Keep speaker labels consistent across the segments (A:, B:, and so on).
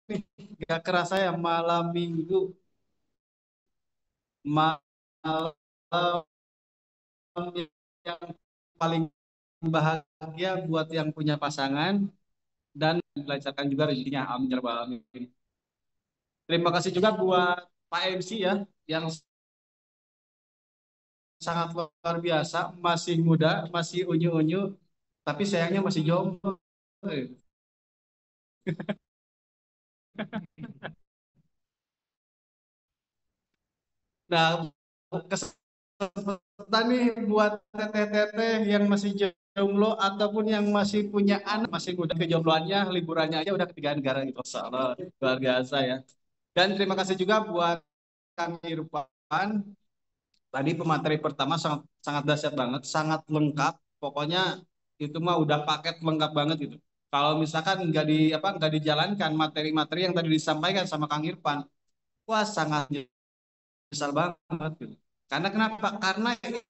A: nih, gak kerasa ya malam minggu, malam yang paling bahagia buat yang punya pasangan dan dilancarkan juga rezekinya. Amin ya rabbal alamin. Terima kasih juga buat Pak MC ya yang sangat luar biasa, masih muda, masih unyu-unyu, tapi sayangnya masih jomblo. Nah, kesempatan nih buat teteh-teteh yang masih jomblo ataupun yang masih punya anak masih muda, kejombloannya liburannya aja udah ke 3 negara gitu. Masya Allah, luar biasa ya. Dan terima kasih juga buat Kang Irfan. Tadi pemateri pertama sangat sangat dahsyat banget, sangat lengkap. Pokoknya itu mah udah paket lengkap banget gitu. Kalau misalkan nggak dijalankan materi-materi yang tadi disampaikan sama Kang Irfan, wah sangat besar banget gitu. Karena kenapa? Karena itu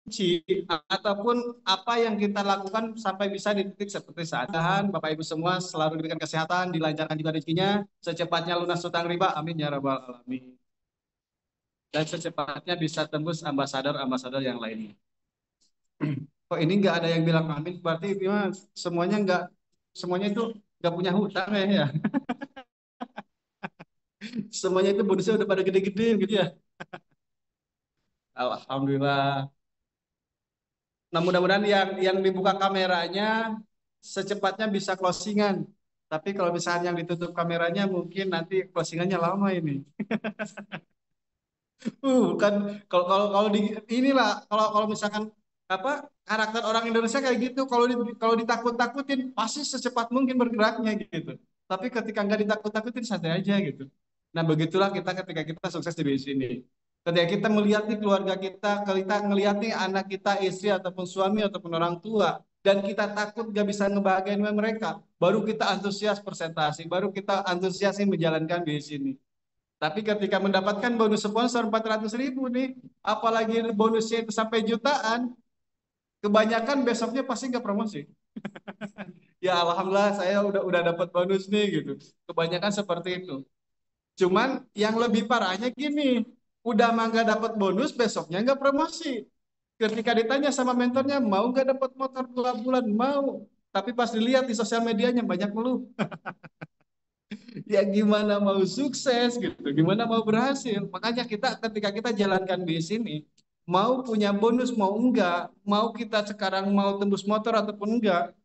A: kunci ataupun apa yang kita lakukan sampai bisa di titik seperti saat tahan. Bapak Ibu semua selalu diberikan kesehatan, dilancarkan juga rezekinya, secepatnya lunas hutang riba. Amin ya rabbal alamin. Dan secepatnya bisa tembus ambasador-ambasador yang lainnya. Kok ini nggak ada yang bilang amin? Berarti itu mah semuanya nggak semuanya itu nggak punya hutang ya. Semuanya itu bonusnya udah pada gede-gede gitu ya. Alhamdulillah. Nah, mudah-mudahan yang dibuka kameranya secepatnya bisa closingan. Tapi kalau misalnya yang ditutup kameranya mungkin nanti closingannya lama ini. Kan kalau di inilah kalau misalkan apa karakter orang Indonesia kayak gitu kalau ditakut-takutin pasti secepat mungkin bergeraknya gitu. Tapi ketika nggak ditakut-takutin santai aja gitu. Nah, begitulah kita ketika kita sukses di bisnis ini. Ketika kita melihat nih keluarga kita ngelihat nih anak kita, istri ataupun suami ataupun orang tua, dan kita takut gak bisa ngebahagiain mereka, baru kita antusias presentasi, baru kita antusias nih menjalankan bisnis ini. Tapi ketika mendapatkan bonus sponsor 400.000 nih, apalagi bonusnya itu sampai jutaan, kebanyakan besoknya pasti nggak promosi. Ya alhamdulillah saya udah dapat bonus nih gitu. Kebanyakan seperti itu. Cuman yang lebih parahnya gini, udah mah nggak dapat bonus, besoknya nggak promosi. Ketika ditanya sama mentornya, mau nggak dapat motor 2 bulan? Mau. Tapi pas dilihat di sosial medianya banyak ngeluh. Ya gimana mau sukses gitu, gimana mau berhasil. Makanya kita ketika kita jalankan bisnis ini, mau punya bonus mau enggak, mau kita sekarang mau tembus motor ataupun enggak,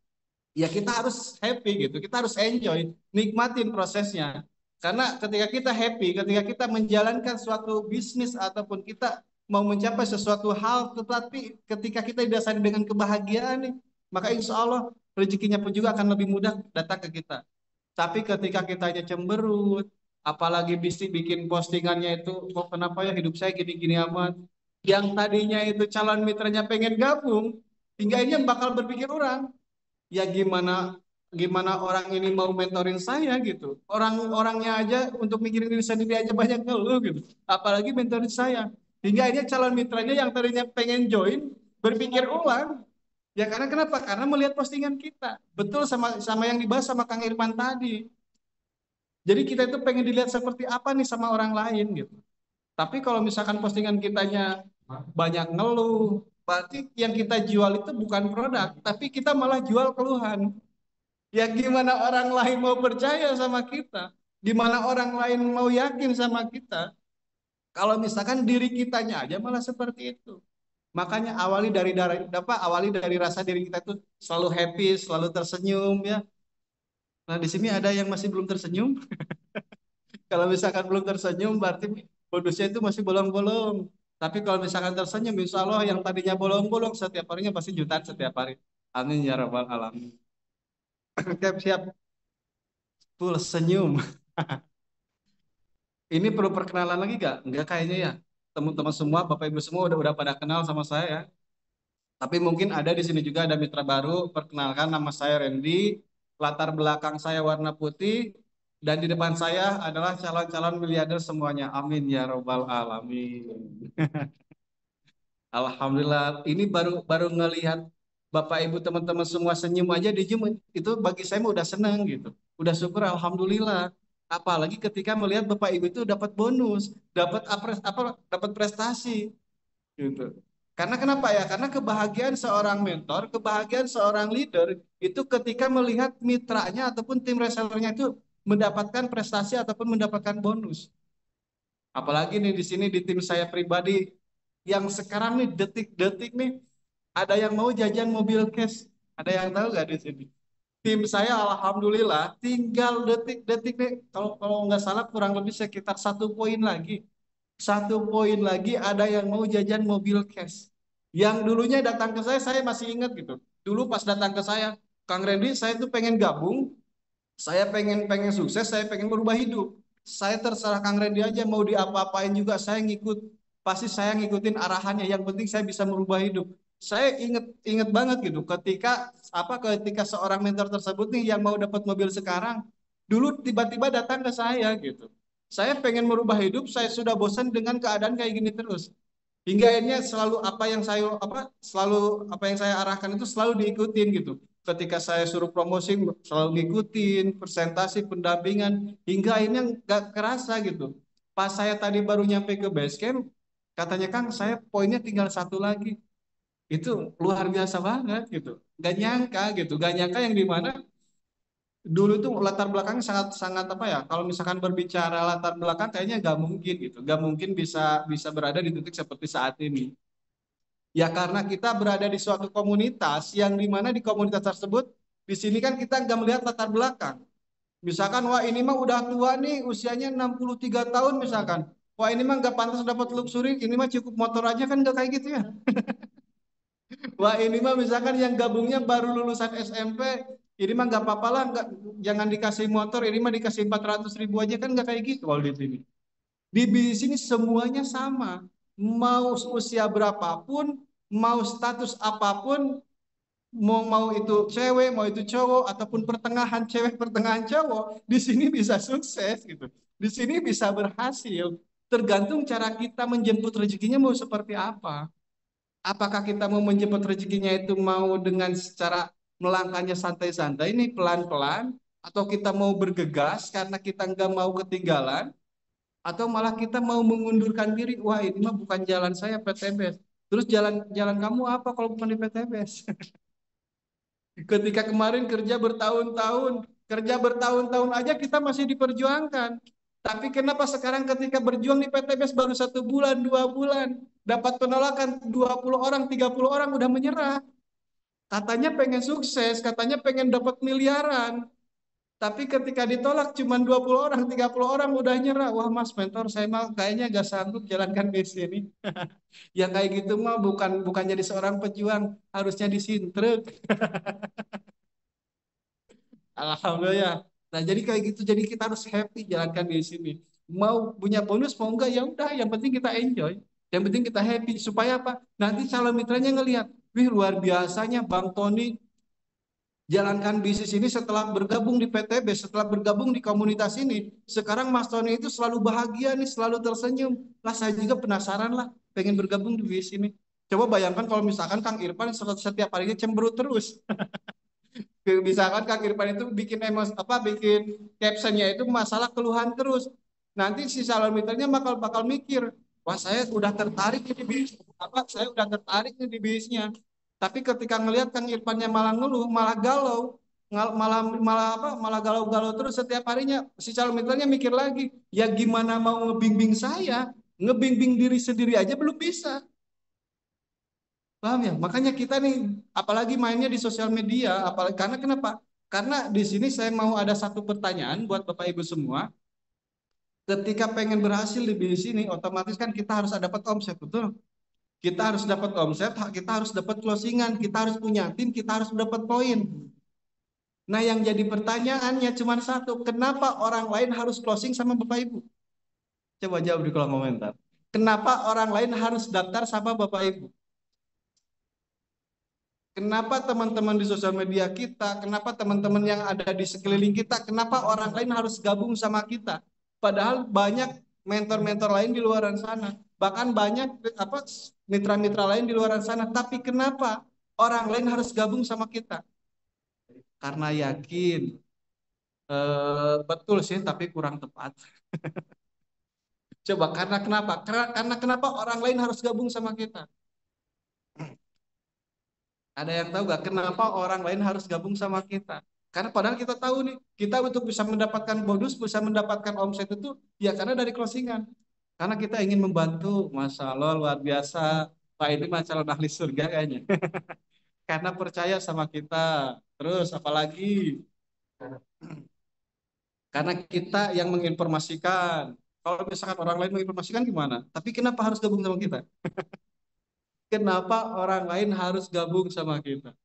A: ya kita harus happy gitu, kita harus enjoy, nikmatin prosesnya. Karena ketika kita happy, ketika kita menjalankan suatu bisnis ataupun kita mau mencapai sesuatu hal, tetapi ketika kita didasari dengan kebahagiaan nih, maka insya Allah rezekinya pun juga akan lebih mudah datang ke kita. Tapi ketika kita aja cemberut, apalagi bikin postingannya itu, kok kenapa ya hidup saya gini-gini amat. Yang tadinya itu calon mitranya pengen gabung, hingga ini bakal berpikir orang, ya gimana gimana orang ini mau mentorin saya gitu. Orang-orangnya aja untuk mikirin diri sendiri aja banyak ngeluh gitu. Apalagi mentorin saya. Hingga akhirnya calon mitranya yang tadinya pengen join berpikir ulang. Ya karena kenapa? Karena melihat postingan kita. Betul sama sama yang dibahas sama Kang Irfan tadi. Jadi kita itu pengen dilihat seperti apa nih sama orang lain gitu. Tapi kalau misalkan postingan kitanya banyak ngeluh, berarti yang kita jual itu bukan produk, tapi kita malah jual keluhan. Ya gimana orang lain mau percaya sama kita? Gimana orang lain mau yakin sama kita? Kalau misalkan diri kitanya aja malah seperti itu. Makanya awali dari rasa diri kita itu selalu happy, selalu tersenyum ya. Nah, di sini ada yang masih belum tersenyum. Kalau misalkan belum tersenyum berarti bonusnya itu masih bolong-bolong. Tapi kalau misalkan tersenyum, insya Allah yang tadinya bolong-bolong setiap harinya pasti jutaan setiap hari. Amin ya rabbal alamin. Oke, siap. Full senyum. Ini perlu perkenalan lagi gak? Enggak kayaknya ya. Teman-teman semua, Bapak Ibu semua udah pada kenal sama saya ya. Tapi mungkin ada di sini juga ada mitra baru. Perkenalkan nama saya Randy. Latar belakang saya warna putih. Dan di depan saya adalah calon-calon miliarder semuanya. Amin ya robbal alamin. Alhamdulillah. Ini baru baru ngelihat. Bapak Ibu teman-teman semua senyum aja di Zoom itu bagi saya mah udah seneng gitu. Udah syukur alhamdulillah. Apalagi ketika melihat Bapak Ibu itu dapat bonus, dapat dapat prestasi gitu. Karena kenapa ya? Karena kebahagiaan seorang mentor, kebahagiaan seorang leader itu ketika melihat mitranya ataupun tim resellernya itu mendapatkan prestasi ataupun mendapatkan bonus. Apalagi nih di sini di tim saya pribadi yang sekarang nih detik-detik nih ada yang mau jajan mobil cash. Ada yang tahu nggak di sini? Tim saya alhamdulillah tinggal detik-detik nih kalau kalau nggak salah kurang lebih sekitar 1 poin lagi. 1 poin lagi ada yang mau jajan mobil cash. Yang dulunya datang ke saya masih ingat gitu. Dulu pas datang ke saya, Kang Randy, saya tuh pengen gabung, saya pengen pengen sukses, saya pengen berubah hidup. Saya terserah Kang Randy aja mau diapa-apain juga saya ngikut. Pasti saya ngikutin arahannya. Yang penting saya bisa merubah hidup. Saya inget inget banget gitu ketika seorang mentor tersebut nih yang mau dapat mobil sekarang dulu tiba-tiba datang ke saya gitu. Saya pengen merubah hidup, saya sudah bosan dengan keadaan kayak gini terus. Hingga akhirnya selalu apa yang saya arahkan itu selalu diikutin gitu. Ketika saya suruh promosi selalu ngikutin presentasi pendampingan hingga akhirnya nggak kerasa gitu. Pas saya tadi baru nyampe ke base camp, katanya Kang saya poinnya tinggal 1 lagi. Itu luar biasa banget gitu. Gak nyangka gitu, gak nyangka yang dimana dulu tuh latar belakangnya sangat sangat apa ya? Kalau misalkan berbicara latar belakang kayaknya gak mungkin gitu, gak mungkin bisa bisa berada di titik seperti saat ini. Ya karena kita berada di suatu komunitas yang dimana di komunitas tersebut di sini kan kita nggak melihat latar belakang. Misalkan wah ini mah udah tua nih usianya 63 tahun misalkan. Wah ini mah nggak pantas dapat luxury, ini mah cukup motor aja kan nggak kayak gitu ya. Wah ini mah misalkan yang gabungnya baru lulusan SMP, ini mah nggak apa-apa lah, nggak, jangan dikasih motor, ini mah dikasih 400 ribu aja kan nggak kayak gitu kalau di sini. Di sini semuanya sama, mau usia berapapun, mau status apapun, mau mau itu cewek, mau itu cowok, ataupun pertengahan cewek, pertengahan cowok, di sini bisa sukses gitu. Di sini bisa berhasil. Tergantung cara kita menjemput rezekinya mau seperti apa. Apakah kita mau menjemput rezekinya itu mau dengan secara melangkahnya santai-santai ini pelan-pelan atau kita mau bergegas karena kita nggak mau ketinggalan atau malah kita mau mengundurkan diri wah ini mah bukan jalan saya PTBS terus jalan jalan kamu apa kalau bukan di PTBS. Ketika kemarin kerja bertahun-tahun aja kita masih diperjuangkan. Tapi kenapa sekarang ketika berjuang di PTBS baru 1 bulan, 2 bulan, dapat penolakan 20 orang, 30 orang udah menyerah. Katanya pengen sukses, katanya pengen dapat miliaran. Tapi ketika ditolak cuma 20 orang, 30 orang udah nyerah. Wah mas mentor saya mah kayaknya gak sanggup jalankan bisnis ini. Yang kayak gitu mah bukan bukan jadi seorang pejuang, harusnya disintrek. Alhamdulillah. Nah, jadi kayak gitu. Jadi kita harus happy jalankan di sini. Mau punya bonus mau enggak ya udah, yang penting kita enjoy. Yang penting kita happy supaya apa? Nanti calon mitranya ngelihat, "Wih, luar biasanya Bang Tony jalankan bisnis ini setelah bergabung di PTB, setelah bergabung di komunitas ini. Sekarang Mas Tony itu selalu bahagia nih, selalu tersenyum. Lah saya juga penasaran lah, pengen bergabung di bisnis ini." Coba bayangkan kalau misalkan Kang Irfan setiap harinya cemberut terus. Misalkan Kak Irfan itu bikin bikin captionnya itu masalah keluhan terus. Nanti si calon mitranya bakal bakal mikir, wah saya udah tertarik nih di bisnis, saya udah tertarik nih di bisnisnya. Tapi ketika ngelihat Kang Irfannya malah ngeluh, malah galau, malah malah malah galau-galau terus setiap harinya, si calon mitranya mikir lagi, ya gimana mau ngebimbing saya, ngebimbing diri sendiri aja belum bisa. Paham ya? Makanya kita nih, apalagi mainnya di sosial media, apalagi karena kenapa? Karena di sini saya mau ada satu pertanyaan buat Bapak Ibu semua. Ketika pengen berhasil di bisnis ini, otomatis kan kita harus dapat omset, betul? Kita harus dapat omset, kita harus dapat closingan, kita harus punya tim, kita harus dapat poin. Nah, yang jadi pertanyaannya cuma satu, kenapa orang lain harus closing sama Bapak Ibu? Coba jawab di kolom komentar. Kenapa orang lain harus daftar sama Bapak Ibu? Kenapa teman-teman di sosial media kita, kenapa teman-teman yang ada di sekeliling kita, kenapa orang lain harus gabung sama kita? Padahal banyak mentor-mentor lain di luar sana, bahkan banyak mitra-mitra lain di luar sana. Tapi kenapa? orang lain harus gabung sama kita? Karena yakin. Betul sih, tapi kurang tepat. Coba karena kenapa? Karena kenapa orang lain harus gabung sama kita? Ada yang tahu gak kenapa orang lain harus gabung sama kita? Karena padahal kita tahu nih, kita untuk bisa mendapatkan bonus, bisa mendapatkan omset itu ya karena dari closingan. Karena kita ingin membantu, Masya Allah luar biasa. Pak ini mah calon ahli surga kayaknya. Karena percaya sama kita. Terus apalagi? Karena kita yang menginformasikan. Kalau misalkan orang lain menginformasikan gimana? Tapi kenapa harus gabung sama kita? Kenapa orang lain harus gabung sama kita?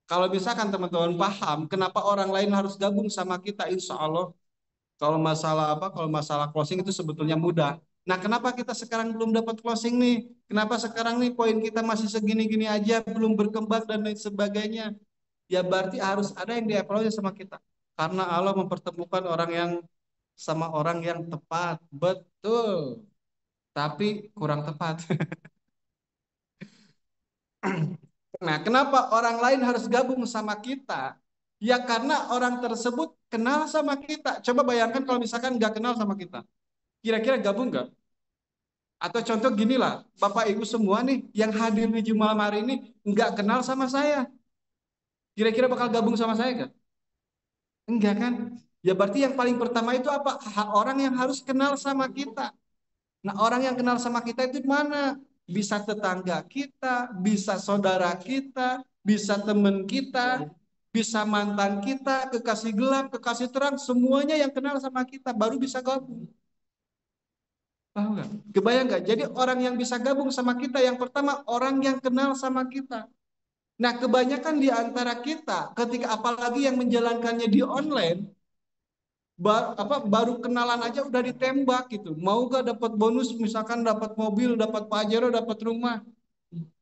A: Kalau misalkan teman-teman paham, kenapa orang lain harus gabung sama kita, insya Allah, kalau masalah apa, kalau masalah closing itu sebetulnya mudah. Nah, kenapa kita sekarang belum dapat closing nih? Kenapa sekarang nih poin kita masih segini-gini aja, belum berkembang dan lain sebagainya? Ya berarti harus ada yang dievaluasi sama kita. Karena Allah mempertemukan orang yang sama orang yang tepat. Betul. Tapi kurang tepat. Nah, kenapa orang lain harus gabung sama kita? Ya karena orang tersebut kenal sama kita. Coba bayangkan kalau misalkan nggak kenal sama kita. Kira-kira gabung nggak? Atau contoh gini lah, Bapak Ibu semua nih yang hadir di Jumat malam hari ini nggak kenal sama saya. Kira-kira bakal gabung sama saya nggak? Enggak kan? Ya berarti yang paling pertama itu apa? Orang yang harus kenal sama kita. Nah, orang yang kenal sama kita itu mana? Bisa tetangga kita, bisa saudara kita, bisa teman kita, bisa mantan kita, kekasih gelap, kekasih terang, semuanya yang kenal sama kita baru bisa gabung. Paham nggak? Kebayang nggak? Jadi orang yang bisa gabung sama kita yang pertama orang yang kenal sama kita. Nah, kebanyakan di antara kita ketika apalagi yang menjalankannya di online baru kenalan aja udah ditembak gitu. Mau gak dapat bonus misalkan dapat mobil, dapat pajero, dapat rumah.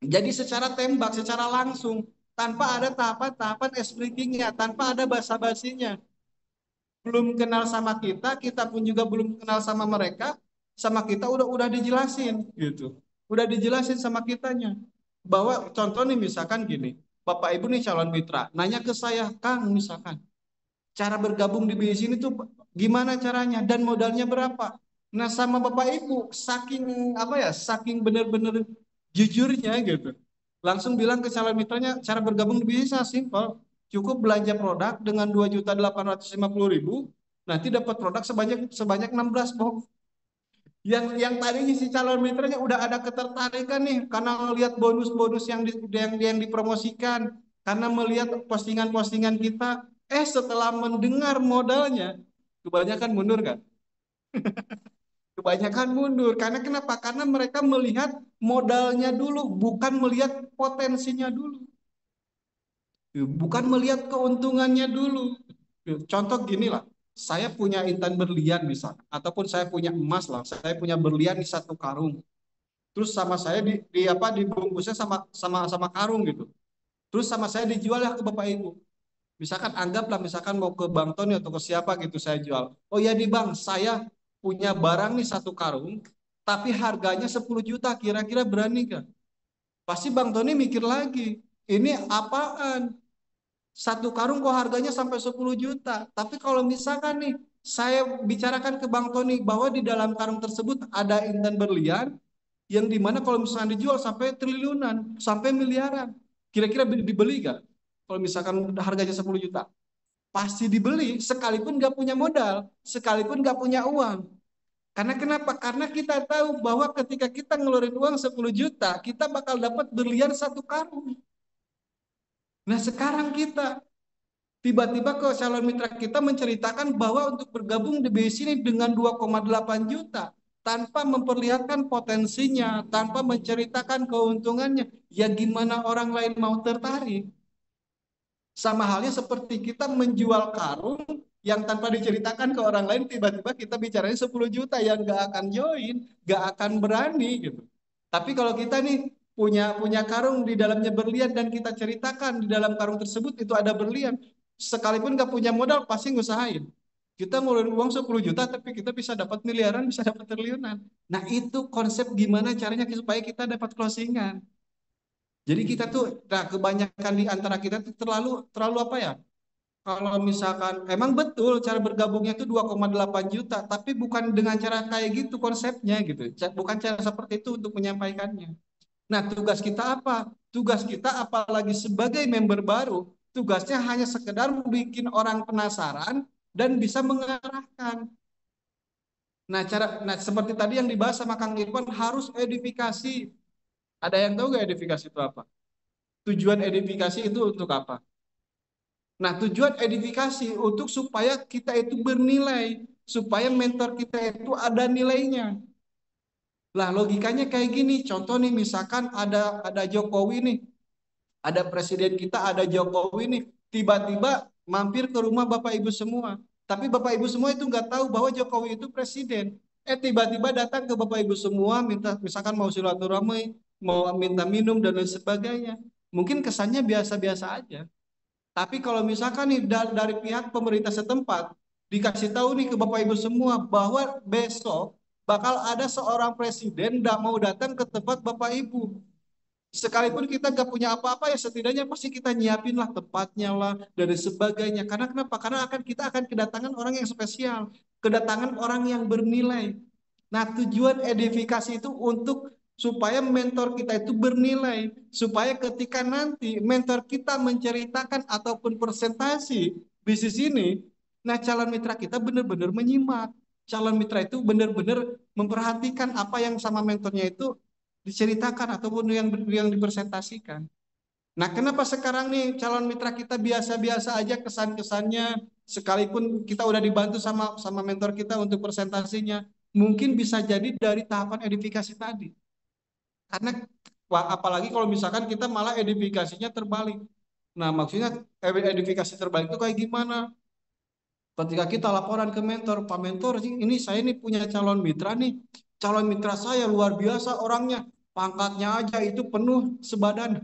A: Jadi secara tembak, secara langsung tanpa ada tahapan-tahapan explaining-nya, tanpa ada basa-basinya. Belum kenal sama kita, kita pun juga belum kenal sama mereka, sama kita udah dijelasin gitu. Udah dijelasin sama kitanya. Bahwa contoh nih misalkan gini, Bapak Ibu nih calon mitra, nanya ke saya, Kang misalkan, cara bergabung di BIS ini tuh gimana caranya dan modalnya berapa? Nah, sama Bapak Ibu saking apa ya, saking benar-benar jujurnya gitu. Langsung bilang ke calon mitranya cara bergabung di BIS simpel. Cukup belanja produk dengan 2.850.000, nanti dapat produk sebanyak sebanyak 16 box. Yang tadinya si calon mitranya udah ada ketertarikan nih karena melihat bonus-bonus yang dipromosikan, karena melihat postingan-postingan kita, setelah mendengar modalnya kebanyakan mundur kan? Kebanyakan mundur. Karena kenapa? Karena mereka melihat modalnya dulu, bukan melihat potensinya dulu. Bukan melihat keuntungannya dulu. Contoh gini lah, saya punya intan berlian misalnya, ataupun saya punya emas lah, saya punya berlian di satu karung. Terus sama saya di apa dibungkusnya sama sama sama karung gitu. Terus sama saya dijual ya ke Bapak Ibu. Misalkan anggaplah misalkan mau ke Bang Tony atau ke siapa gitu saya jual. Oh ya di Bang, saya punya barang nih satu karung, tapi harganya 10 juta, kira-kira berani gak? Pasti Bang Tony mikir lagi, ini apaan? Satu karung kok harganya sampai 10 juta. Tapi kalau misalkan nih, saya bicarakan ke Bang Tony bahwa di dalam karung tersebut ada intan berlian, yang dimana kalau misalkan dijual sampai triliunan, sampai miliaran. Kira-kira dibeli gak? Kalau misalkan harganya 10 juta. Pasti dibeli, sekalipun nggak punya modal, sekalipun nggak punya uang. Karena kenapa? Karena kita tahu bahwa ketika kita ngeluarin uang 10 juta, kita bakal dapat berlian satu karung. Nah sekarang kita tiba-tiba ke calon mitra kita menceritakan bahwa untuk bergabung di BSI ini dengan 2,8 juta tanpa memperlihatkan potensinya, tanpa menceritakan keuntungannya, ya gimana orang lain mau tertarik? Sama halnya seperti kita menjual karung yang tanpa diceritakan ke orang lain, tiba-tiba kita bicaranya 10 juta yang gak akan join, gak akan berani gitu. Tapi kalau kita nih punya karung di dalamnya berlian dan kita ceritakan di dalam karung tersebut itu ada berlian, sekalipun gak punya modal pasti ngusahain. Kita ngeluarin uang 10 juta tapi kita bisa dapat miliaran, bisa dapat triliunan. Nah itu konsep gimana caranya supaya kita dapat closingan. Jadi kita tuh, nah kebanyakan di antara kita tuh terlalu terlalu apa ya? Kalau misalkan emang betul cara bergabungnya itu 2,8 juta, tapi bukan dengan cara kayak gitu konsepnya gitu. Bukan cara seperti itu untuk menyampaikannya. Nah, tugas kita apa? Tugas kita apalagi sebagai member baru, tugasnya hanya sekedar bikin orang penasaran dan bisa mengarahkan. Nah, seperti tadi yang dibahas sama Kang Irfan harus edifikasi. Ada yang tahu nggak edifikasi itu apa? Tujuan edifikasi itu untuk apa? Nah, tujuan edifikasi untuk supaya kita itu bernilai, supaya mentor kita itu ada nilainya. Lah, logikanya kayak gini. Contoh nih, misalkan ada Jokowi nih, ada presiden kita, ada Jokowi nih, tiba-tiba mampir ke rumah Bapak Ibu semua. Tapi Bapak Ibu semua itu nggak tahu bahwa Jokowi itu presiden. Tiba-tiba datang ke Bapak Ibu semua, minta misalkan mau silaturahmi, mau minta minum dan lain sebagainya. Mungkin kesannya biasa-biasa aja. Tapi kalau misalkan nih dari pihak pemerintah setempat dikasih tahu nih ke Bapak Ibu semua bahwa besok bakal ada seorang presiden tidak mau datang ke tempat Bapak Ibu. Sekalipun kita nggak punya apa-apa ya setidaknya pasti kita nyiapin lah tempatnya lah dan sebagainya. Karena kenapa? Karena kita akan kedatangan orang yang spesial, kedatangan orang yang bernilai. Nah, tujuan edifikasi itu untuk supaya mentor kita itu bernilai, supaya ketika nanti mentor kita menceritakan ataupun presentasi bisnis ini, nah calon mitra kita benar-benar menyimak. Calon mitra itu benar-benar memperhatikan apa yang sama mentornya itu diceritakan ataupun yang dipresentasikan. Nah, kenapa sekarang nih calon mitra kita biasa-biasa aja kesan-kesannya, sekalipun kita udah dibantu sama mentor kita untuk presentasinya, mungkin bisa jadi dari tahapan edifikasi tadi. Karena apalagi kalau misalkan kita malah edifikasinya terbalik. Nah, maksudnya edifikasi terbalik itu kayak gimana? Ketika kita laporan ke mentor, Pak Mentor, ini saya nih punya calon mitra nih. Calon mitra saya luar biasa orangnya. Pangkatnya aja itu penuh sebadan.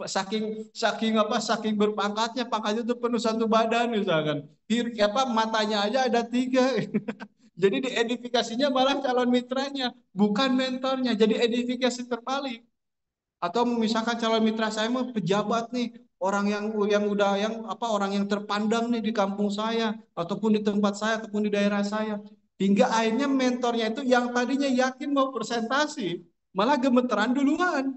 A: saking saking berpangkatnya pangkatnya itu penuh satu badan misalkan matanya aja ada tiga. Jadi diedifikasinya malah calon mitranya bukan mentornya, jadi edifikasi terbalik. Atau misalkan calon mitra saya mah pejabat nih, orang yang udah yang apa orang yang terpandang nih di kampung saya ataupun di tempat saya ataupun di daerah saya, hingga akhirnya mentornya itu yang tadinya yakin mau presentasi malah gemeteran duluan.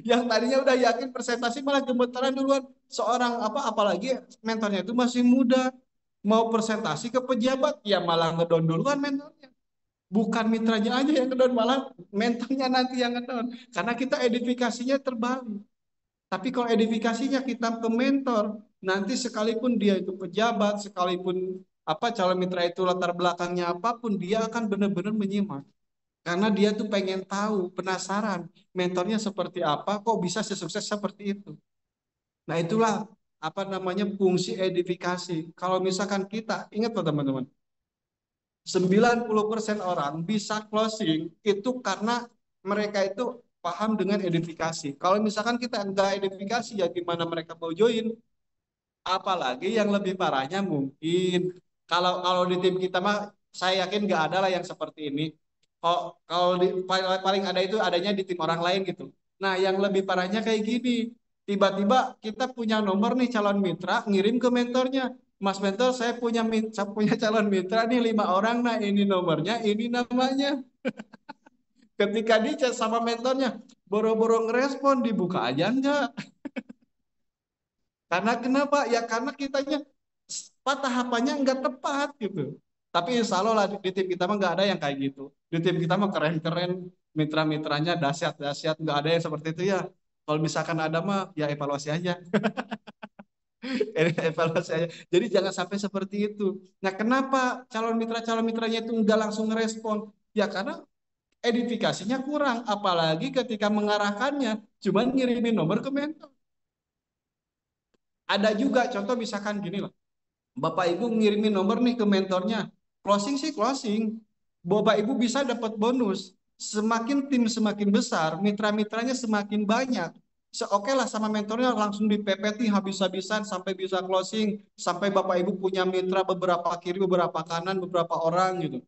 A: Yang tadinya udah yakin presentasi malah gemeteran duluan. Seorang apalagi mentornya itu masih muda, mau presentasi ke pejabat ya malah ngedon duluan mentornya. Bukan mitranya aja yang ngedon, malah mentornya nanti yang ngedon, karena kita edifikasinya terbalik. Tapi kalau edifikasinya kita ke mentor, nanti sekalipun dia itu pejabat, sekalipun calon mitra itu latar belakangnya apapun, dia akan benar-benar menyimak. Karena dia tuh pengen tahu, penasaran, mentornya seperti apa, kok bisa sesukses seperti itu. Nah, itulah apa namanya fungsi edifikasi. Kalau misalkan kita, ingat loh teman-teman, 90% orang bisa closing itu karena mereka itu paham dengan edifikasi. Kalau misalkan kita enggak edifikasi, ya gimana mereka mau join? Apalagi yang lebih parahnya mungkin kalau kalau di tim kita mah saya yakin nggak ada lah yang seperti ini. Kalau paling ada itu adanya di tim orang lain gitu. Nah, yang lebih parahnya kayak gini. Tiba-tiba kita punya nomor nih calon mitra, ngirim ke mentornya. Mas mentor, saya punya calon mitra nih 5 orang. Nah, ini nomornya, ini namanya. Ketika dichat sama mentornya, boro-boro ngerespon, dibuka aja enggak. Karena kenapa? Ya karena kitanya tahapannya nggak tepat gitu. Tapi insya Allah lah di tim kita mah nggak ada yang kayak gitu. Di tim kita mah keren-keren, mitra-mitranya dahsyat-dahsyat, nggak ada yang seperti itu ya. Kalau misalkan ada mah ya evaluasi aja. Evaluasi aja. Jadi jangan sampai seperti itu. Nah, kenapa calon mitranya itu nggak langsung ngerespon? Ya karena edifikasinya kurang, apalagi ketika mengarahkannya cuman ngirimin nomor ke mentor. Ada juga contoh misalkan gini lah. Bapak Ibu ngirimin nomor nih ke mentornya. Closing sih closing. Bapak Ibu bisa dapat bonus. Semakin tim semakin besar, mitra-mitranya semakin banyak. Oke lah sama mentornya langsung dipepeti habis-habisan sampai bisa closing. Sampai Bapak Ibu punya mitra beberapa kiri, beberapa kanan, beberapa orang gitu.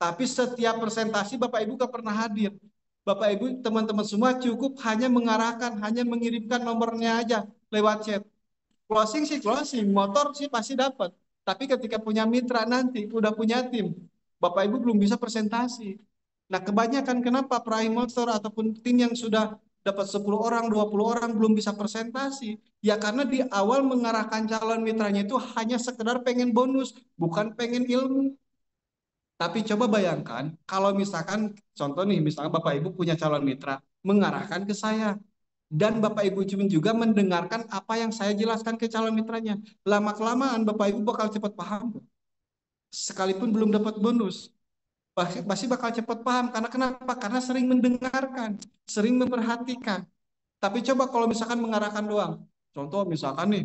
A: Tapi setiap presentasi Bapak Ibu gak pernah hadir. Bapak Ibu, teman-teman semua cukup hanya mengarahkan, hanya mengirimkan nomornya aja lewat chat. Closing sih closing, motor sih pasti dapat. Tapi ketika punya mitra nanti, udah punya tim, Bapak Ibu belum bisa presentasi. Nah, kebanyakan kenapa peraih motor ataupun tim yang sudah dapat 10 orang, 20 orang belum bisa presentasi? Ya karena di awal mengarahkan calon mitranya itu hanya sekedar pengen bonus, bukan pengen ilmu. Tapi coba bayangkan kalau misalkan contoh nih, misalkan Bapak Ibu punya calon mitra mengarahkan ke saya dan Bapak Ibu juga mendengarkan apa yang saya jelaskan ke calon mitranya. Lama-kelamaan Bapak Ibu bakal cepat paham. Sekalipun belum dapat bonus, pasti bakal cepat paham. Karena kenapa? Karena sering mendengarkan, sering memperhatikan. Tapi coba kalau misalkan mengarahkan doang. Contoh misalkan nih,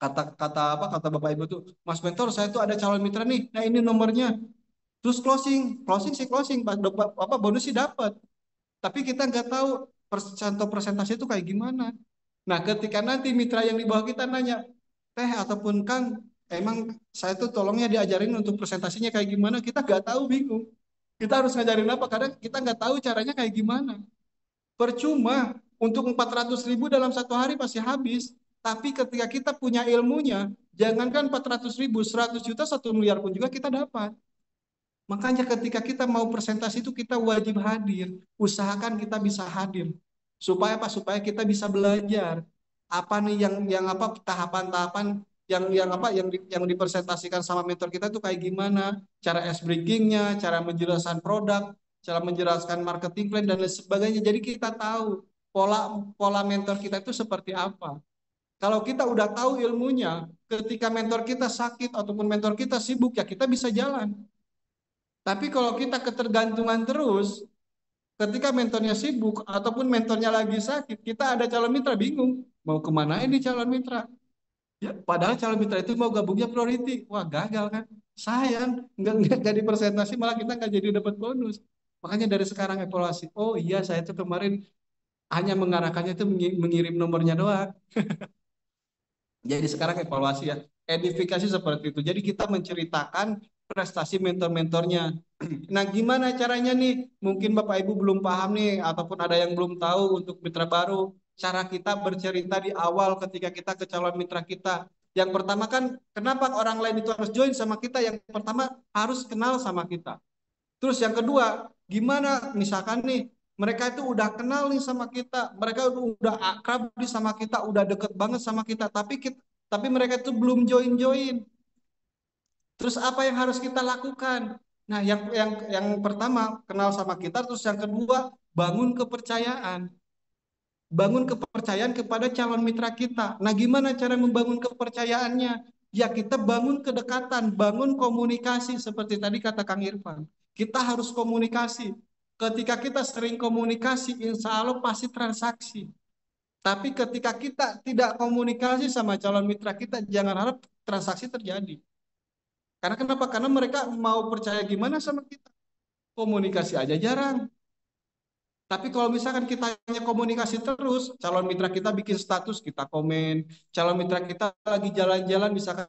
A: kata Bapak Ibu tuh, Mas Mentor, saya tuh ada calon mitra nih. Nah, ini nomornya. Terus closing sih closing, apa bonus sih dapat. Tapi kita nggak tahu contoh presentasi itu kayak gimana. Nah, ketika nanti mitra yang di bawah kita nanya, Teh ataupun Kang, emang saya tuh tolongnya diajarin untuk presentasinya kayak gimana, kita nggak tahu, bingung. Kita harus ngajarin apa? Karena kita nggak tahu caranya kayak gimana. Percuma, untuk 400.000 dalam satu hari pasti habis. Tapi ketika kita punya ilmunya, jangankan 400.000, 100 juta, 1 miliar pun juga kita dapat. Makanya ketika kita mau presentasi itu kita wajib hadir. Usahakan kita bisa hadir. Supaya apa? Supaya kita bisa belajar. Apa nih yang apa tahapan-tahapan yang dipresentasikan sama mentor kita itu kayak gimana? Cara ice breakingnya, cara menjelaskan produk, cara menjelaskan marketing plan dan lain sebagainya. Jadi kita tahu pola pola mentor kita itu seperti apa. Kalau kita udah tahu ilmunya, ketika mentor kita sakit ataupun mentor kita sibuk ya kita bisa jalan. Tapi kalau kita ketergantungan terus, ketika mentornya sibuk ataupun mentornya lagi sakit, kita ada calon mitra bingung. Mau kemana ini calon mitra? Ya, padahal calon mitra itu mau gabungnya priority. Wah, gagal kan? Sayang, nggak di presentasi malah kita nggak jadi dapat bonus. Makanya dari sekarang evaluasi. Oh iya, saya itu kemarin hanya mengarahkannya itu mengirim nomornya doang. Jadi sekarang evaluasi ya. Edifikasi seperti itu. Jadi kita menceritakan prestasi mentor-mentornya. Nah, gimana caranya nih? Mungkin Bapak Ibu belum paham nih, ataupun ada yang belum tahu untuk mitra baru. Cara kita bercerita di awal ketika kita ke calon mitra kita. Yang pertama kan, kenapa orang lain itu harus join sama kita? Yang pertama harus kenal sama kita. Terus yang kedua, gimana misalkan nih mereka itu udah kenal nih sama kita, mereka udah akrab nih sama kita, udah deket banget sama kita, tapi mereka itu belum join-join. Terus apa yang harus kita lakukan? Nah, yang pertama kenal sama kita, terus yang kedua bangun kepercayaan. Bangun kepercayaan kepada calon mitra kita. Nah, gimana cara membangun kepercayaannya? Ya, kita bangun kedekatan, bangun komunikasi seperti tadi kata Kang Irfan. Kita harus komunikasi. Ketika kita sering komunikasi, insya Allah pasti transaksi. Tapi ketika kita tidak komunikasi sama calon mitra kita, jangan harap transaksi terjadi. Karena kenapa? Karena mereka mau percaya gimana sama kita. Komunikasi aja jarang. Tapi kalau misalkan kita hanya komunikasi terus, calon mitra kita bikin status, kita komen. Calon mitra kita lagi jalan-jalan, misalkan,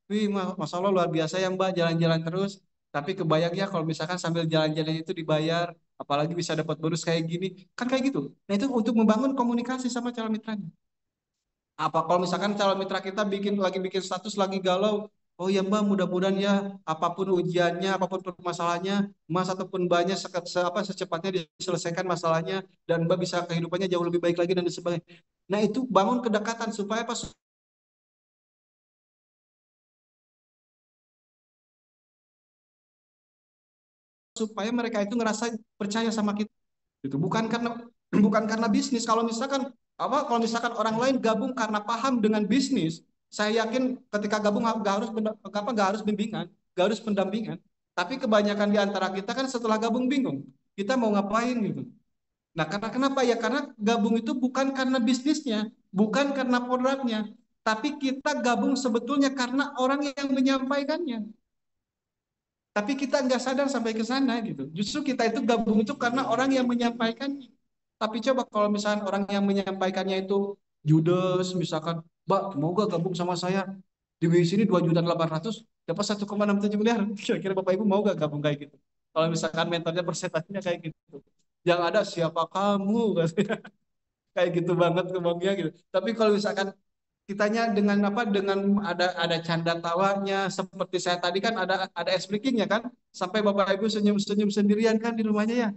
A: wih, Masya Allah luar biasa ya Mbak, jalan-jalan terus. Tapi kebayang ya kalau misalkan sambil jalan-jalan itu dibayar, apalagi bisa dapat bonus kayak gini. Kan kayak gitu. Nah itu untuk membangun komunikasi sama calon mitranya. Apa kalau misalkan calon mitra kita lagi bikin status lagi galau, oh ya Mbak, mudah-mudahan ya apapun ujiannya, apapun permasalahannya, Mas ataupun Mbaknya secepatnya diselesaikan masalahnya dan Mbak bisa kehidupannya jauh lebih baik lagi dan sebagainya. Nah, itu bangun kedekatan supaya apa? Supaya mereka itu ngerasa percaya sama kita. Itu bukan karena bisnis. Kalau misalkan orang lain gabung karena paham dengan bisnis, saya yakin ketika gabung nggak harus bimbingan, nggak harus pendampingan. Tapi kebanyakan di antara kita kan setelah gabung bingung, kita mau ngapain gitu. Nah, karena kenapa ya? Karena gabung itu bukan karena bisnisnya, bukan karena produknya, tapi kita gabung sebetulnya karena orang yang menyampaikannya. Tapi kita nggak sadar sampai ke sana gitu. Justru kita itu gabung itu karena orang yang menyampaikannya. Tapi coba kalau misalnya orang yang menyampaikannya itu judes, misalkan, Mbak, mau gak gabung sama saya? Di sini 2.800.000 dapat 1,67 miliar. Kira-kira Bapak Ibu mau gak gabung kayak gitu? Kalau misalkan mentornya persentasinya kayak gitu. Yang ada siapa kamu kayak gitu banget ngomongnya gitu. Tapi kalau misalkan kitanya dengan apa dengan ada canda tawanya seperti saya tadi kan ada ice breaking-nya kan sampai Bapak Ibu senyum-senyum sendirian kan di rumahnya ya.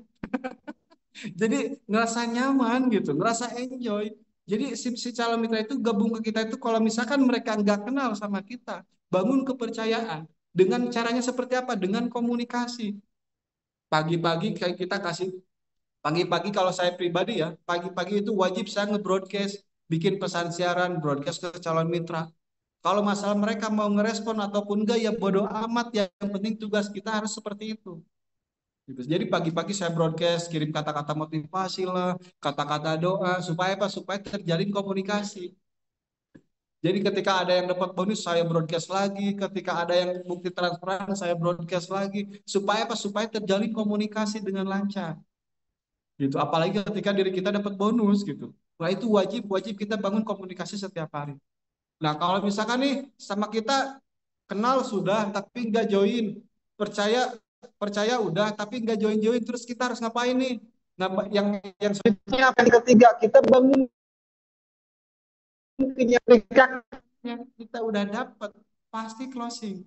A: Jadi ngerasa nyaman gitu, ngerasa enjoy. Jadi si calon mitra itu gabung ke kita itu kalau misalkan mereka nggak kenal sama kita, bangun kepercayaan. Dengan caranya seperti apa? Dengan komunikasi. Pagi-pagi kayak kita kasih pagi-pagi kalau saya pribadi ya, pagi-pagi itu wajib saya nge-broadcast, bikin pesan siaran, broadcast ke calon mitra. Kalau masalah mereka mau ngerespon ataupun enggak ya bodoh amat, yang penting tugas kita harus seperti itu. Gitu. Jadi pagi-pagi saya broadcast, kirim kata-kata motivasi lah, kata-kata doa, supaya apa? Supaya terjalin komunikasi. Jadi ketika ada yang dapat bonus, saya broadcast lagi. Ketika ada yang bukti transferan, saya broadcast lagi. Supaya apa? Supaya terjalin komunikasi dengan lancar. Gitu. Apalagi ketika diri kita dapat bonus gitu. Nah itu wajib kita bangun komunikasi setiap hari. Nah kalau misalkan nih sama kita kenal sudah tapi nggak join, percaya percaya udah tapi nggak join join, terus kita harus ngapain nih? Yang selanjutnya apa yang ketiga kita bangun kenyamanan yang kita udah dapat pasti closing.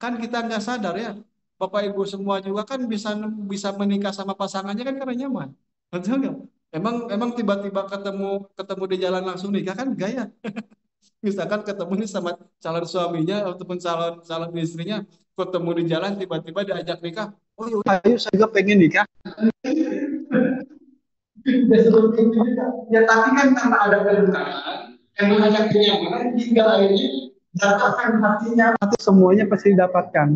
A: Kan kita nggak sadar ya, Bapak Ibu semua juga kan bisa bisa menikah sama pasangannya kan karena nyaman. Betul nggak? Emang tiba-tiba ketemu ketemu di jalan langsung nikah kan gaya. Misalkan ketemu nih sama calon suaminya ataupun calon calon istrinya, ketemu di jalan tiba-tiba diajak nikah. Oh ya udah, ayo saya juga pengen nikah. Ya seperti itu juga. Ya tapi kan karena ada kedekatan, yang namanya kenyamanan hingga akhirnya dapatkan hatinya. Hati semuanya pasti didapatkan.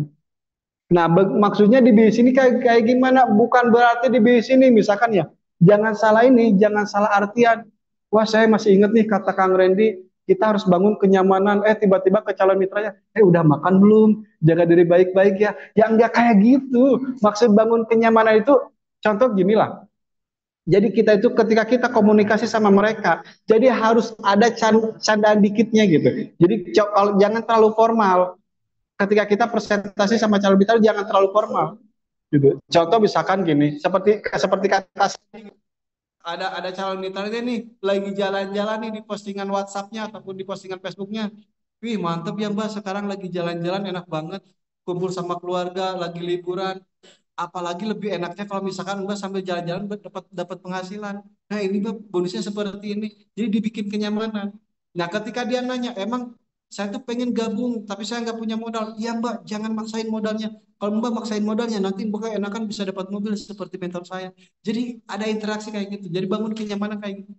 A: Nah, maksudnya di bis ini kayak kayak gimana? Bukan berarti di bis ini misalkan ya, jangan salah ini, jangan salah artian. Wah, saya masih ingat nih kata Kang Randy, kita harus bangun kenyamanan. Tiba-tiba ke calon mitranya, udah makan belum? Jaga diri baik-baik ya. Ya enggak kayak gitu. Maksud bangun kenyamanan itu, contoh gini lah. Jadi kita itu ketika kita komunikasi sama mereka, jadi harus ada candaan dikitnya gitu. Jadi kalau jangan terlalu formal. Ketika kita presentasi sama calon bicara jangan terlalu formal gitu. Contoh misalkan gini, seperti seperti kata ada calon mitranya nih lagi jalan-jalan nih di postingan WhatsApp-nya ataupun di postingan Facebook-nya. Wih, mantep ya Mbak, sekarang lagi jalan-jalan enak banget, kumpul sama keluarga, lagi liburan. Apalagi lebih enaknya kalau misalkan Mbak sambil jalan-jalan dapat dapat penghasilan. Nah, ini Mbak bonusnya seperti ini. Jadi dibikin kenyamanan. Nah, ketika dia nanya, emang saya tuh pengen gabung, tapi saya nggak punya modal. Iya Mbak, jangan maksain modalnya. Kalau Mbak maksain modalnya, nanti Mbak enakan bisa dapat mobil seperti mentor saya. Jadi ada interaksi kayak gitu. Jadi bangun kenyamanan kayak gitu.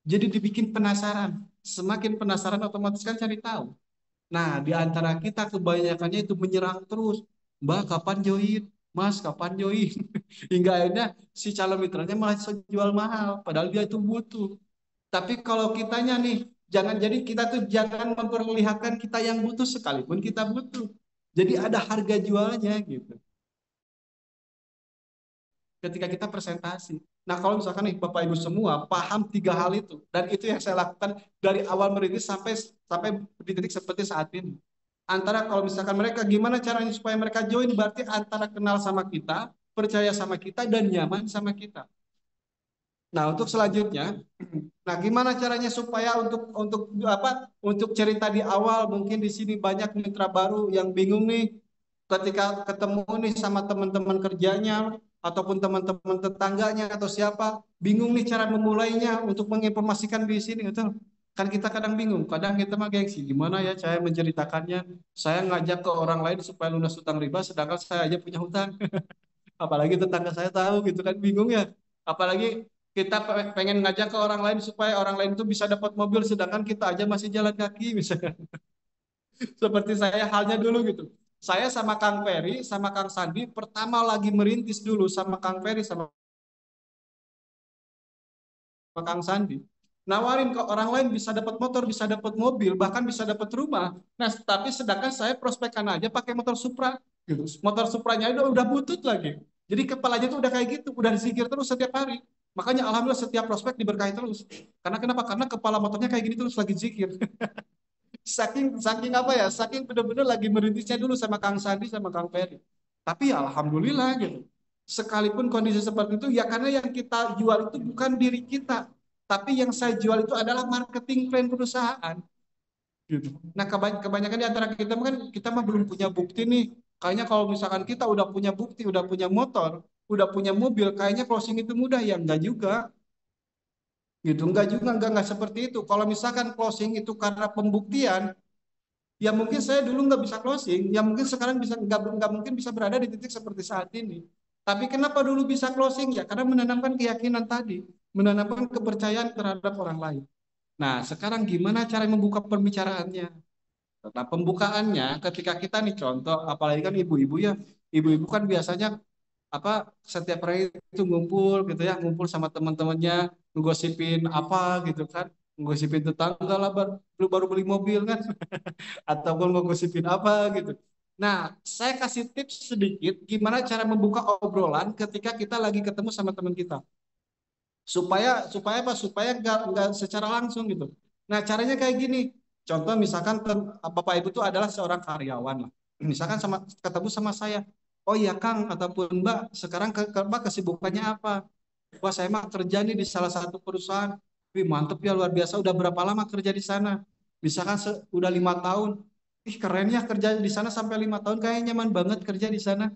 A: Jadi dibikin penasaran. Semakin penasaran otomatis kan cari tahu. Nah, di antara kita kebanyakannya itu menyerang terus. Mbak, kapan join? Mas, kapan join? Hingga akhirnya si calon mitranya malah jual mahal. Padahal dia itu butuh. Tapi kalau kitanya nih, jangan jadi kita tuh jangan memperlihatkan kita yang butuh sekalipun kita butuh. Jadi ada harga jualnya gitu ketika kita presentasi. Nah, kalau misalkan nih Bapak Ibu semua paham tiga hal itu dan itu yang saya lakukan dari awal merintis sampai sampai di titik seperti saat ini. Antara kalau misalkan mereka gimana caranya supaya mereka join berarti antara kenal sama kita, percaya sama kita dan nyaman sama kita. Nah, untuk selanjutnya, nah gimana caranya supaya untuk apa? Untuk cerita di awal mungkin di sini banyak mitra baru yang bingung nih ketika ketemu nih sama teman-teman kerjanya ataupun teman-teman tetangganya atau siapa, bingung nih cara memulainya untuk menginformasikan di sini gitu. Kan kita kadang bingung, kadang kita mah gengsi, gimana ya saya menceritakannya, saya ngajak ke orang lain supaya lunas hutang riba sedangkan saya aja punya hutang. Apalagi tetangga saya tahu gitu kan bingung ya. Apalagi kita pengen ngajak ke orang lain supaya orang lain itu bisa dapat mobil sedangkan kita aja masih jalan kaki misalnya. Seperti saya halnya dulu gitu. Saya sama Kang Ferry sama Kang Sandi pertama lagi merintis dulu sama Kang Ferry sama Kang Sandi. Nawarin ke orang lain bisa dapat motor, bisa dapat mobil, bahkan bisa dapat rumah. Nah, tapi sedangkan saya prospekkan aja pakai motor Supra gitu. Motor Supranya itu udah butut lagi. Jadi kepalanya tuh udah kayak gitu, udah disikir terus setiap hari. Makanya alhamdulillah setiap prospek diberkahi terus. Karena kenapa? Karena kepala motornya kayak gini terus lagi zikir. Saking saking apa ya? Saking bener-bener lagi merintisnya dulu sama Kang Sandi sama Kang Ferry. Tapi ya alhamdulillah gitu. Sekalipun kondisi seperti itu, ya karena yang kita jual itu bukan diri kita, tapi yang saya jual itu adalah marketing plan perusahaan. Gitu. Nah, kebanyakan di antara kita kan kita mah belum punya bukti nih. Kayaknya kalau misalkan kita udah punya bukti, udah punya motor, udah punya mobil, kayaknya closing itu mudah ya enggak juga. Gitu, enggak juga, enggak seperti itu. Kalau misalkan closing itu karena pembuktian, ya mungkin saya dulu nggak bisa closing, ya mungkin sekarang bisa nggak mungkin bisa berada di titik seperti saat ini. Tapi kenapa dulu bisa closing ya? Karena menanamkan keyakinan tadi, menanamkan kepercayaan terhadap orang lain. Nah, sekarang gimana cara membuka pembicaraannya? Nah, pembukaannya ketika kita nih contoh, apalagi kan ibu-ibu ya, ibu-ibu kan biasanya apa setiap hari itu ngumpul gitu ya, ngumpul sama teman-temannya, ngegosipin apa gitu kan, ngegosipin tetangga lah baru baru beli mobil kan, ataupun ngegosipin apa gitu. Nah, saya kasih tips sedikit gimana cara membuka obrolan ketika kita lagi ketemu sama teman kita supaya supaya apa supaya nggak secara langsung gitu. Nah, caranya kayak gini. Contoh misalkan bapak ibu itu adalah seorang karyawan lah, misalkan sama ketemu sama saya, oh iya Kang ataupun Mbak, sekarang Mbak kesibukannya apa? Wah, saya mah kerja nih di salah satu perusahaan. Wih, mantep ya, luar biasa. Udah berapa lama kerja di sana? Misalkan udah 5 tahun. Ih, keren ya kerja di sana sampai 5 tahun. Kayaknya nyaman banget kerja di sana.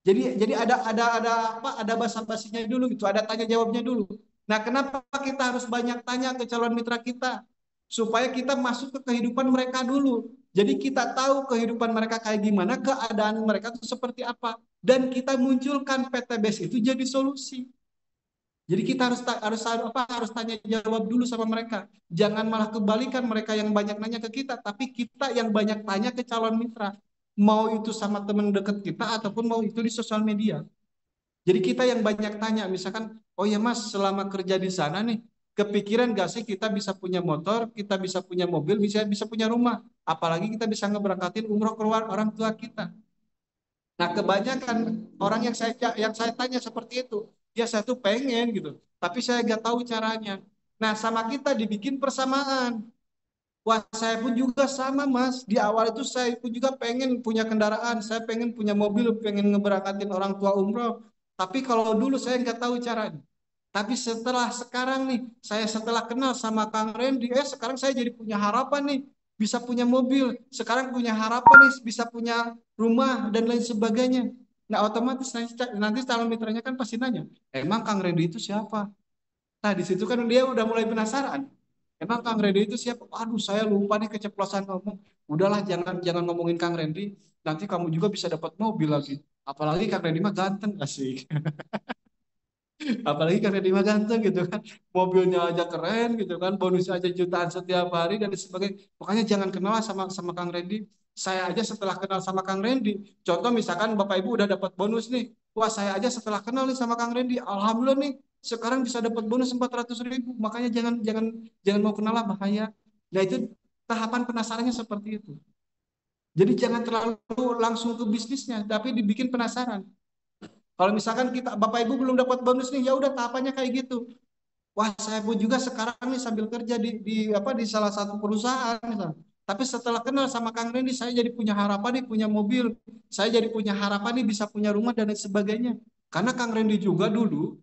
A: Jadi ada apa? Ada basa-basinya dulu gitu. Ada tanya jawabnya dulu. Nah, kenapa kita harus banyak tanya ke calon mitra kita? Supaya kita masuk ke kehidupan mereka dulu. Jadi kita tahu kehidupan mereka kayak gimana, keadaan mereka itu seperti apa. Dan kita munculkan PTBS itu jadi solusi. Jadi kita harus tanya jawab dulu sama mereka. Jangan malah kebalikan mereka yang banyak nanya ke kita, tapi kita yang banyak tanya ke calon mitra. Mau itu sama teman dekat kita ataupun mau itu di sosial media. Jadi kita yang banyak tanya, misalkan, oh ya Mas, selama kerja di sana nih, kepikiran gak sih kita bisa punya motor, kita bisa punya mobil, bisa bisa punya rumah. Apalagi kita bisa ngeberangkatin umroh keluar orang tua kita. Nah, kebanyakan orang yang saya tanya seperti itu, ya saya tuh pengen gitu, tapi saya nggak tahu caranya. Nah, sama kita dibikin persamaan. Wah, saya pun juga sama, Mas. Di awal itu saya pun juga pengen punya kendaraan, saya pengen punya mobil, pengen ngeberangkatin orang tua umroh. Tapi kalau dulu saya nggak tahu caranya. Tapi setelah sekarang nih, saya setelah kenal sama Kang Randy, sekarang saya jadi punya harapan nih, bisa punya mobil. Sekarang punya harapan nih, bisa punya rumah dan lain sebagainya. Nah, otomatis nanti calon mitranya kan pasti nanya, emang Kang Randy itu siapa? Nah, di situ kan dia udah mulai penasaran. Emang Kang Randy itu siapa? Aduh, saya lupa nih keceplosan ngomong. Udahlah, jangan jangan ngomongin Kang Randy. Nanti kamu juga bisa dapat mobil lagi. Apalagi Kang Randy mah ganteng, asik. Apalagi karena dia mah ganteng gitu kan, mobilnya aja keren gitu kan, bonusnya aja jutaan setiap hari dan sebagainya. Makanya jangan kenal sama sama Kang Randy. Saya aja setelah kenal sama Kang Randy, contoh misalkan Bapak Ibu udah dapat bonus nih, wah saya aja setelah kenal nih sama Kang Randy, alhamdulillah nih sekarang bisa dapat bonus 400.000. Makanya jangan jangan jangan mau kenal lah, bahaya. Nah, itu tahapan penasarannya seperti itu. Jadi jangan terlalu langsung ke bisnisnya, tapi dibikin penasaran. Kalau misalkan kita Bapak Ibu belum dapat bonus nih, ya udah tahapannya kayak gitu. Wah, saya pun juga sekarang nih sambil kerja di salah satu perusahaan misalnya. Tapi setelah kenal sama Kang Randy, saya jadi punya harapan nih punya mobil. Saya jadi punya harapan nih bisa punya rumah dan lain sebagainya. Karena Kang Randy juga dulu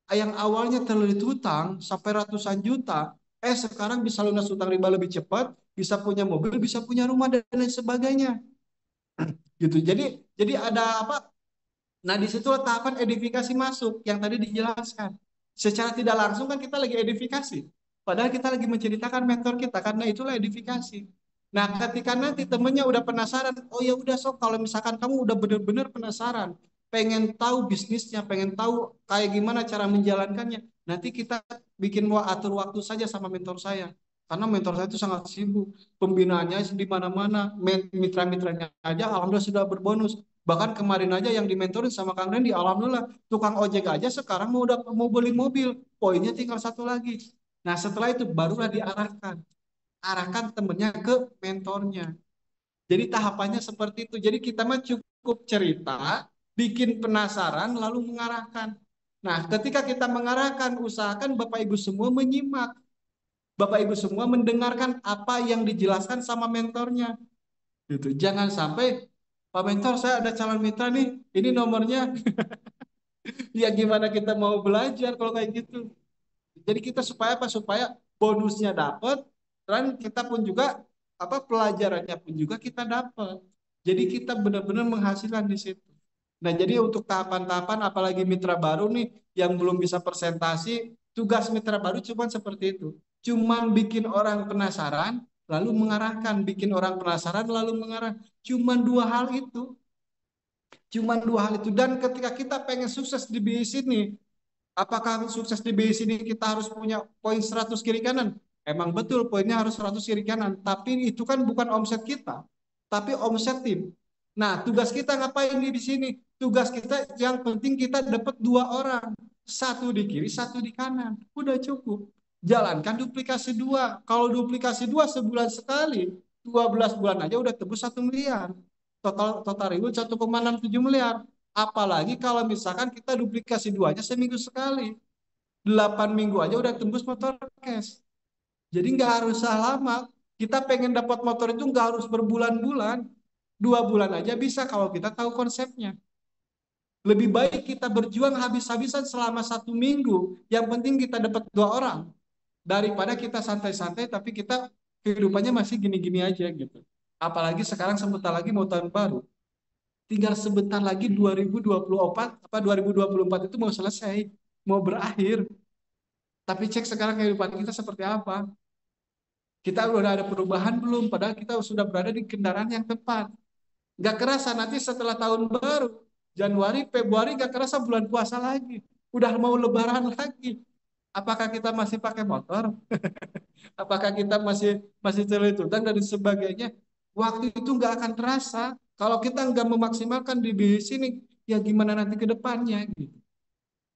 A: yang awalnya terlilit hutang sampai ratusan juta, sekarang bisa lunas hutang riba lebih cepat, bisa punya mobil, bisa punya rumah dan lain sebagainya. Gitu. Jadi ada apa? Nah, di situ tahapan edifikasi masuk yang tadi dijelaskan. Secara tidak langsung kan kita lagi edifikasi. Padahal kita lagi menceritakan mentor kita, karena itulah edifikasi. Nah, ketika nanti temennya udah penasaran, oh ya udah sok, kalau misalkan kamu udah bener-bener penasaran, pengen tahu bisnisnya, pengen tahu kayak gimana cara menjalankannya, nanti kita bikin atur waktu saja sama mentor saya. Karena mentor saya itu sangat sibuk, pembinaannya di mana-mana, mitra-mitranya aja alhamdulillah sudah berbonus. Bahkan kemarin aja yang dimentorin sama Kang Randy, alhamdulillah tukang ojek aja sekarang mau beli mobil, poinnya tinggal satu lagi. Nah, setelah itu barulah arahkan temennya ke mentornya. Jadi tahapannya seperti itu. Jadi kita mah cukup cerita, bikin penasaran, lalu mengarahkan. Nah, ketika kita mengarahkan, usahakan Bapak Ibu semua menyimak. Bapak Ibu semua mendengarkan apa yang dijelaskan sama mentornya. Gitu. Jangan sampai, Pak Mentor, saya ada calon mitra nih, ini nomornya. Ya gimana kita mau belajar kalau kayak gitu? Jadi kita supaya apa? Supaya bonusnya dapat dan kita pun juga apa pelajarannya pun juga kita dapat. Jadi kita benar-benar menghasilkan di situ. Nah, jadi untuk tahapan-tahapan apalagi mitra baru nih yang belum bisa presentasi, tugas mitra baru cuma seperti itu. Cuman bikin orang penasaran, lalu mengarahkan, bikin orang penasaran lalu mengarah. Cuman dua hal itu. Cuman dua hal itu. Dan ketika kita pengen sukses di bisnis ini, apakah sukses di BI ini kita harus punya poin 100 kiri kanan? Emang betul poinnya harus 100 kiri kanan, tapi itu kan bukan omset kita, tapi omset tim. Nah, tugas kita ngapain di sini? Tugas kita yang penting kita dapat dua orang, satu di kiri, satu di kanan. Udah cukup. Jalankan duplikasi dua. Kalau duplikasi dua sebulan sekali, 12 bulan aja udah tebus 1 miliar. Total reward 1,67 miliar. Apalagi kalau misalkan kita duplikasi duanya seminggu sekali. 8 minggu aja udah tembus motor cash. Jadi nggak harus lama. Kita pengen dapat motor itu nggak harus berbulan-bulan. 2 bulan aja bisa kalau kita tahu konsepnya. Lebih baik kita berjuang habis-habisan selama 1 minggu. Yang penting kita dapat 2 orang. Daripada kita santai-santai tapi kita kehidupannya masih gini-gini aja gitu. Apalagi sekarang sebentar lagi mau tahun baru. Tinggal sebentar lagi 2024 apa 2024 itu mau selesai, mau berakhir. Tapi cek sekarang kehidupan kita seperti apa. Kita udah ada perubahan belum? Padahal kita sudah berada di kendaraan yang tepat. Gak kerasa nanti setelah tahun baru, Januari, Februari gak kerasa bulan puasa lagi. Udah mau lebaran lagi. Apakah kita masih pakai motor? Apakah kita masih masih utang dan sebagainya? Waktu itu nggak akan terasa. Kalau kita nggak memaksimalkan di sini, ya gimana nanti ke depannya gitu.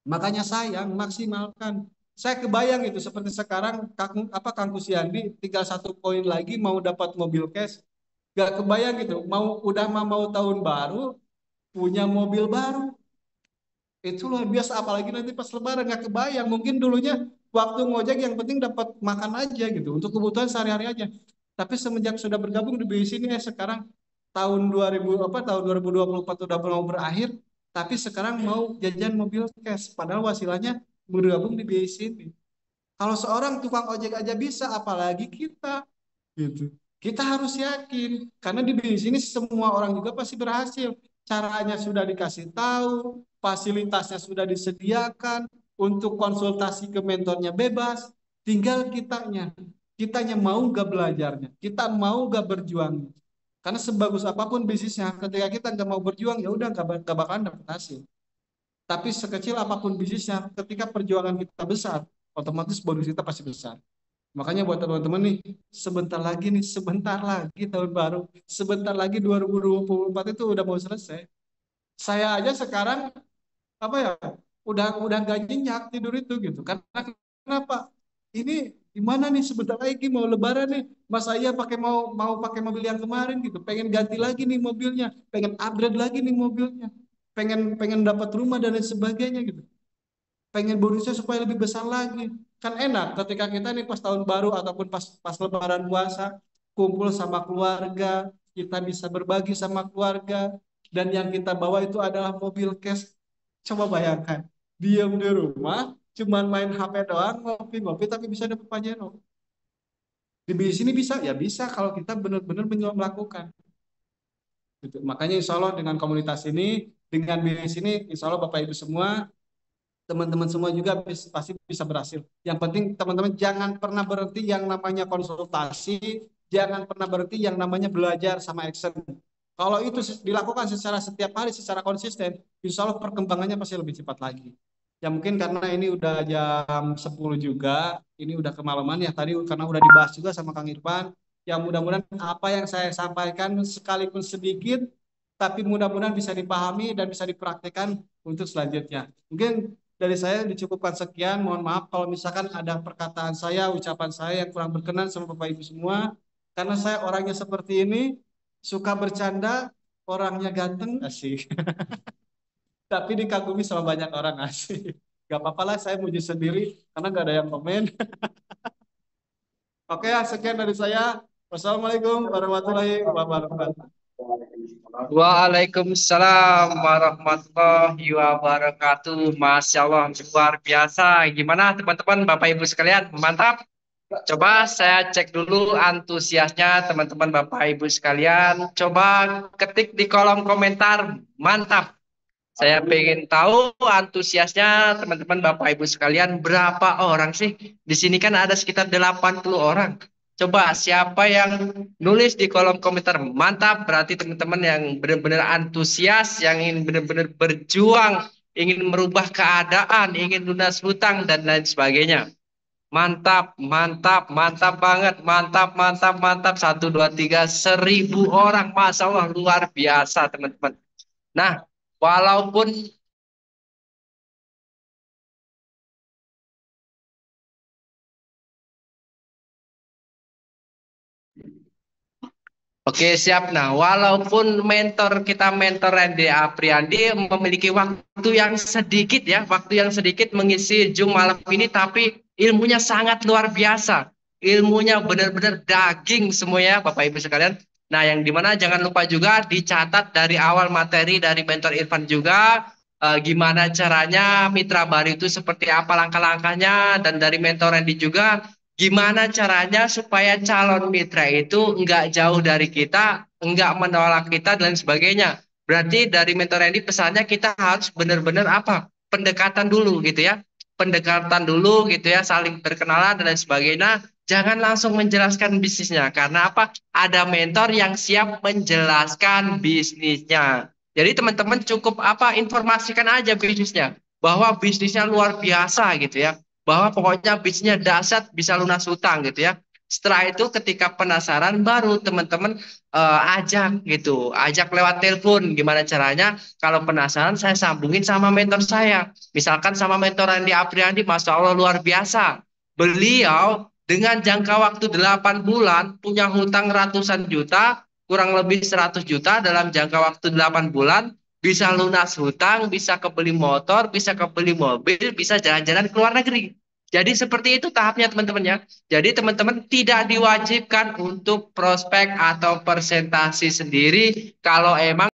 A: Makanya sayang maksimalkan. Saya kebayang itu seperti sekarang Kang Kusiandi tinggal 1 poin lagi mau dapat mobil cash. Gak kebayang gitu. Mau tahun baru punya mobil baru. Itu luar biasa apalagi nanti pas lebaran nggak kebayang. Mungkin dulunya waktu ngojek yang penting dapat makan aja gitu untuk kebutuhan sehari-hari aja. Tapi semenjak sudah bergabung di BI ini sekarang tahun 2024 udah mau berakhir, tapi sekarang mau jajan mobil cash padahal wasilahnya bergabung di BI ini. Kalau seorang tukang ojek aja bisa, apalagi kita gitu. Kita harus yakin karena di bisnis ini semua orang juga pasti berhasil. Caranya sudah dikasih tahu, fasilitasnya sudah disediakan, untuk konsultasi ke mentornya bebas, tinggal kitanya mau gak belajarnya, kita mau gak berjuangnya. Karena sebagus apapun bisnisnya, ketika kita nggak mau berjuang ya udah nggak bakalan dapat hasil. Tapi sekecil apapun bisnisnya, ketika perjuangan kita besar, otomatis bonus kita pasti besar. Makanya buat teman-teman nih, sebentar lagi tahun baru, sebentar lagi 2024 itu udah mau selesai. Saya aja sekarang apa ya, udah gak nyenyak tidur itu gitu. Karena kenapa? Ini gimana nih sebentar lagi mau lebaran nih. Mas saya mau mau pakai mobil yang kemarin gitu. Pengen ganti lagi nih mobilnya, pengen upgrade lagi nih mobilnya. Pengen pengen dapat rumah dan lain sebagainya gitu, pengen bonusnya supaya lebih besar lagi. Kan enak ketika kita nih pas tahun baru ataupun pas pas lebaran puasa kumpul sama keluarga, kita bisa berbagi sama keluarga dan yang kita bawa itu adalah mobil cash. Coba bayangkan, diam di rumah, cuman main HP doang, ngopi-ngopi tapi bisa dapat Pajero. Di bisnis ini bisa, ya bisa kalau kita benar-benar melakukan. Gitu. Makanya insya Allah dengan komunitas ini, dengan bisnis ini, insya Allah Bapak Ibu semua teman-teman semua juga pasti bisa berhasil. Yang penting teman-teman jangan pernah berhenti yang namanya konsultasi, jangan pernah berhenti yang namanya belajar sama action. Kalau itu dilakukan secara setiap hari, secara konsisten, insya Allah perkembangannya pasti lebih cepat lagi. Ya mungkin karena ini udah jam 10 juga, ini udah kemalaman ya tadi karena udah dibahas juga sama Kang Irfan. Ya mudah-mudahan apa yang saya sampaikan sekalipun sedikit, tapi mudah-mudahan bisa dipahami dan bisa dipraktikkan untuk selanjutnya. Mungkin dari saya dicukupkan sekian. Mohon maaf kalau misalkan ada perkataan saya, ucapan saya yang kurang berkenan sama Bapak Ibu semua. Karena saya orangnya seperti ini, suka bercanda, orangnya ganteng, asik. Tapi dikagumi sama banyak orang, asik. Gak apa-apa lah, saya muji sendiri karena gak ada yang komen. Oke, sekian dari saya. Wassalamualaikum warahmatullahi wabarakatuh.
B: Waalaikumsalam warahmatullahi wabarakatuh. Masya Allah, luar biasa. Gimana teman-teman, Bapak Ibu sekalian? Mantap. Coba saya cek dulu antusiasnya teman-teman Bapak Ibu sekalian. Coba ketik di kolom komentar. Mantap. Saya pengen tahu antusiasnya teman-teman Bapak Ibu sekalian berapa orang sih? Di sini kan ada sekitar 80 orang. Coba siapa yang nulis di kolom komentar mantap, berarti teman-teman yang benar-benar antusias, yang ingin benar-benar berjuang, ingin merubah keadaan, ingin lunas hutang dan lain sebagainya. Mantap, mantap, mantap banget, mantap, mantap, mantap. Satu, dua, tiga, 1.000 orang, Masya Allah, luar biasa teman-teman. Nah, walaupun Oke, siap. Nah, walaupun mentor Randy Apriandi memiliki waktu yang sedikit ya, waktu yang sedikit mengisi Zoom malam ini, tapi ilmunya sangat luar biasa. Ilmunya benar-benar daging semuanya, Bapak Ibu sekalian. Nah, yang dimana jangan lupa juga dicatat dari awal materi dari mentor Irfan juga, gimana caranya mitra baru itu seperti apa langkah-langkahnya, dan dari mentor Randy juga gimana caranya supaya calon mitra itu nggak jauh dari kita, nggak menolak kita dan sebagainya. Berarti dari mentor Randy pesannya kita harus benar-benar apa? Pendekatan dulu gitu ya. Pendekatan dulu gitu ya, saling berkenalan dan lain sebagainya. Jangan langsung menjelaskan bisnisnya. Karena apa? Ada mentor yang siap menjelaskan bisnisnya. Jadi teman-teman cukup apa? Informasikan aja bisnisnya. Bahwa bisnisnya luar biasa gitu ya, bahwa pokoknya bisnisnya dahsyat bisa lunas hutang gitu ya. Setelah itu ketika penasaran baru teman-teman ajak gitu, ajak lewat telepon gimana caranya. Kalau penasaran saya sambungin sama mentor saya. Misalkan sama mentor Andi Apriandi, Masya Allah luar biasa. Beliau dengan jangka waktu 8 bulan punya hutang ratusan juta, kurang lebih 100 juta dalam jangka waktu 8 bulan, bisa lunas hutang, bisa kebeli motor, bisa kebeli mobil, bisa jalan-jalan ke luar negeri. Jadi seperti itu tahapnya teman-teman ya. Jadi teman-teman tidak diwajibkan untuk prospek atau presentasi sendiri kalau emang